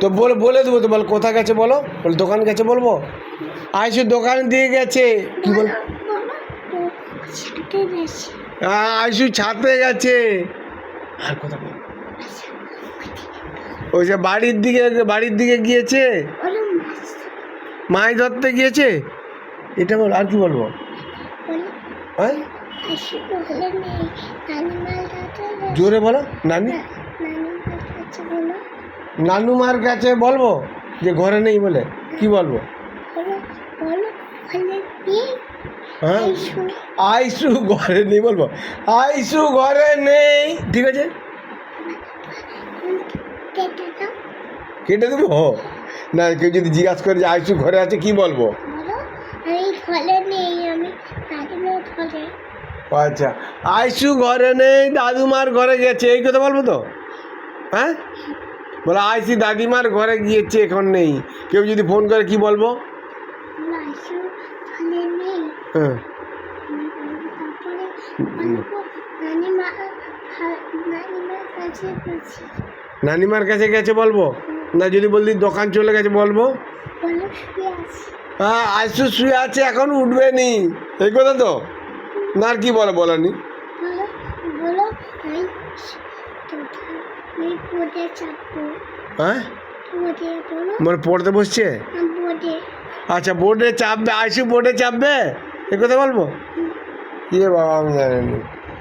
তো বলে দেবো তো, বল কোথায় গেছে বলো, বল দোকান গেছে বলবো। আইসু দোকান দিয়ে গেছে, কি বল, আইসু ছাতে গেছে। আর কথা বল, ওই যে বাড়ির দিকে গিয়েছে, মাছ ধরতে গিয়েছে, এটা বল। আর কি বলবো? হ্যাঁ জোরে বলো। নানুমার কাছে বলবো যে ঘরে নেই বলে, কি বলবো? হ্যাঁ আইসু ঘরে নেই বলবো, আইসু ঘরে নেই, ঠিক আছে কেটে দেবো। না কেউ যদি জিজ্ঞাসা করে যে আইসু ঘরে আছে, কি বলবো? আচ্ছা, আইসু ঘরে নেই, দাদুমার ঘরে গেছে, এই কথা বলবো তো। হ্যাঁ বলো আইসি দাদিমার ঘরে গিয়েছে, এখন নেই। কেউ যদি ফোন করে কি বলবো? হ্যাঁ নানিমার কাছে গেছে বলবো না, যদি বললি দোকান চলে গেছে বলবো। হ্যাঁ আইসু শুয়ে আছে, এখন উঠবে নি, এই কথা তো। না আর কি বলো, বলানি। হ্যাঁ মানে পড়তে বসছে, আচ্ছা বোর্ডে চাপবে, আইসু বোর্ডে চাপবে, এই কথা বলবো। ইয়ে বাবা আমি জানিনি।